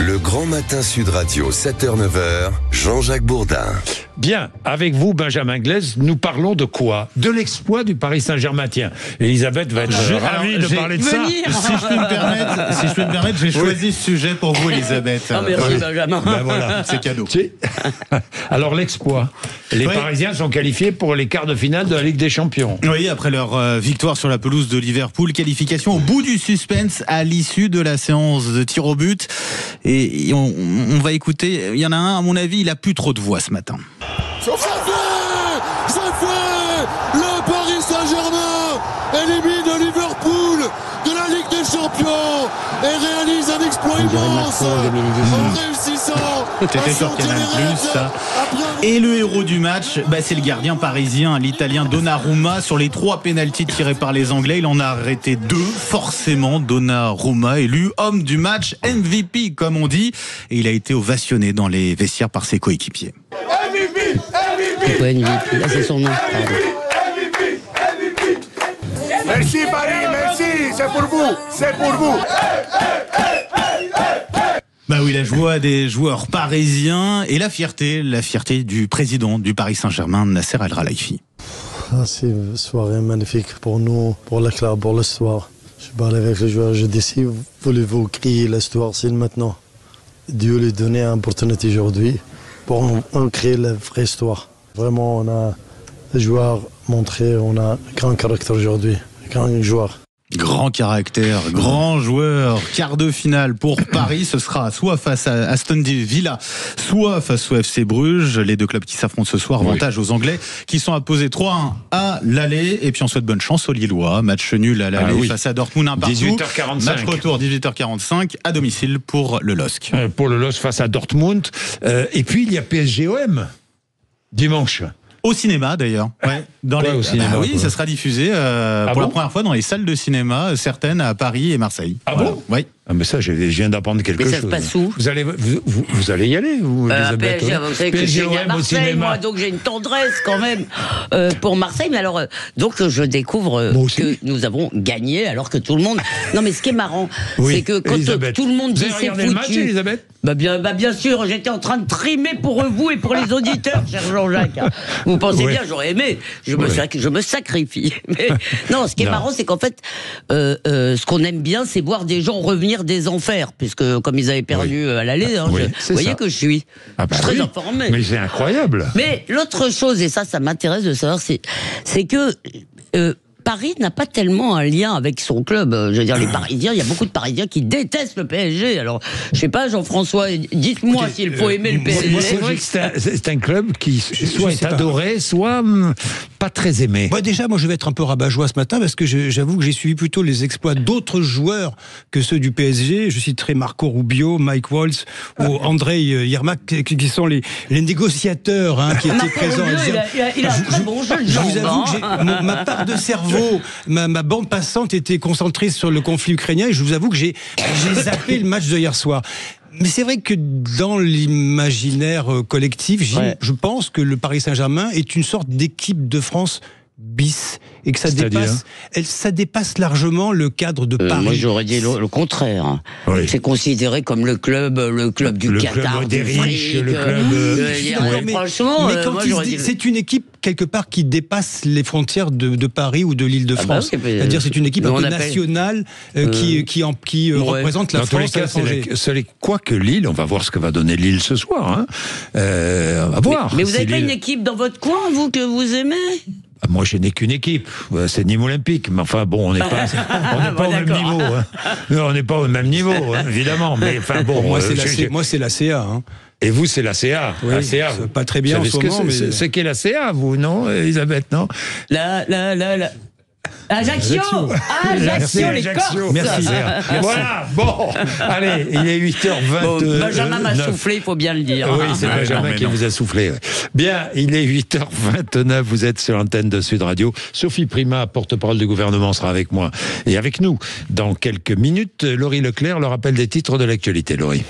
Le Grand Matin Sud Radio, 7h-9h, Jean-Jacques Bourdin. Bien, avec vous, Benjamin Glaise, nous parlons de quoi? De l'exploit du Paris Saint-Germain. Tiens, Elisabeth va être ravie de parler de ça. Si je peux me permettre, j'ai choisi ce sujet pour vous, Elisabeth. Oh, merci, Benjamin. Ben voilà, c'est cadeau. Alors, l'exploit. Les Parisiens sont qualifiés pour les quarts de finale de la Ligue des Champions. Oui, après leur victoire sur la pelouse de Liverpool, qualification au bout du suspense à l'issue de la séance de tir au but. Et on va écouter, il y en a un, à mon avis, il a plus trop de voix ce matin. Ça fait le Paris Saint-Germain élimine Liverpool de la Ligue des Champions et réalise un exploit immense en réussissant. C'était sur Canal+, ça. Et le héros du match, c'est le gardien parisien, l'Italien Donnarumma. Sur les 3 pénaltys tirés par les Anglais, il en a arrêté 2. Forcément, Donnarumma élu homme du match, MVP comme on dit. Et il a été ovationné dans les vestiaires par ses coéquipiers. MVP. Là, c'est son nom. Merci Paris, merci, c'est pour vous. Oui, la joie des joueurs parisiens et la fierté du président du Paris Saint-Germain, Nasser Al-Khelaifi. C'est une soirée magnifique pour nous, pour le club, pour l'histoire. Je parle avec les joueurs, je dis si voulez-vous crier l'histoire, c'est maintenant. Dieu lui a donné une opportunité aujourd'hui pour en créer la vraie histoire. Vraiment, on a les joueurs montrés, on a un grand caractère aujourd'hui, grand joueur. Grand caractère, grand joueur. Quart de finale pour Paris, ce sera soit face à Aston Villa, soit face au FC Bruges. Les deux clubs qui s'affrontent ce soir, avantage aux Anglais qui sont imposés 3-1 à l'aller. Et puis on souhaite bonne chance aux Lillois. Match nul à l'aller face à Dortmund, 1 partout. 18h45. Match retour 18h45 à domicile pour le LOSC. Pour le LOSC face à Dortmund. Et puis il y a PSG-OM dimanche. Au cinéma d'ailleurs. Au cinéma, ça sera diffusé pour la première fois dans les salles de cinéma, certaines à Paris et Marseille. Ah bon? Oui. Mais ça, je viens d'apprendre quelque chose. Mais ça se passe où? Vous allez y aller, vous, Elisabeth? PSG, vous savez que je suis à Marseille, moi, donc j'ai une tendresse quand même pour Marseille. Mais alors, donc je découvre que nous avons gagné, alors que tout le monde... Non, mais ce qui est marrant, c'est que quand tout le monde dit c'est foutu... le match, Elisabeth? Bien sûr, j'étais en train de trimer pour vous et pour les auditeurs, cher Jean-Jacques. Vous pensez bien, j'aurais aimé. Je me sacrifie. Mais non, ce qui est marrant, c'est qu'en fait, ce qu'on aime bien, c'est voir des gens revenir des enfers, puisque comme ils avaient perdu à l'aller, vous voyez que je suis très informé. Mais c'est incroyable. Mais l'autre chose, et ça m'intéresse de savoir, c'est que Paris n'a pas tellement un lien avec son club. Je veux dire, les Parisiens, il y a beaucoup de Parisiens qui détestent le PSG. Alors, je sais pas, Jean-François, dites-moi s'il faut aimer le PSG. C'est un club qui soit est adoré, soit pas très aimé. Déjà, moi, je vais être un peu rabat-joie ce matin parce que j'avoue que j'ai suivi plutôt les exploits d'autres joueurs que ceux du PSG. Je citerai Marco Rubio, Mike Waltz ou Andrei Yermak, qui sont les négociateurs qui étaient présents. Il a un très bon jeu. Je vous avoue que ma part de cerveau, ma bande passante était concentrée sur le conflit ukrainien et je vous avoue que j'ai zappé le match de hier soir. Mais c'est vrai que dans l'imaginaire collectif, je pense que le Paris Saint-Germain est une sorte d'équipe de France bis et que ça dépasse largement le cadre de Paris. Moi j'aurais dit le contraire. C'est considéré comme le club du Qatar, club des riches, le club. Franchement, c'est une équipe quelque part qui dépasse les frontières de Paris ou de l'Île-de-France. C'est-à-dire c'est une équipe un peu nationale qui représente la France à l'étranger. Quoi que Lille, on va voir ce que va donner Lille ce soir. On va voir. Mais vous n'avez pas une équipe dans votre coin, vous, que vous aimez? Moi, je n'ai qu'une équipe, c'est Nîmes Olympique. Mais enfin, bon, on n'est pas au même niveau. On n'est pas au même niveau, évidemment. Mais enfin, bon, moi, c'est la CA. Et vous, c'est la CA. Oui, la CA, pas très bien en ce moment. C'est qu'est la CA, vous, non, Elisabeth, non? Ajaccio, les Corses. Merci. Voilà, bon, allez, il est 8h20. Benjamin m'a soufflé, il faut bien le dire. Oui, c'est Benjamin qui vous a soufflé. Bien, il est 8h29, vous êtes sur l'antenne de Sud Radio. Sophie Primas, porte-parole du gouvernement, sera avec moi et avec nous dans quelques minutes. Laurie Leclerc, le rappel des titres de l'actualité. Laurie.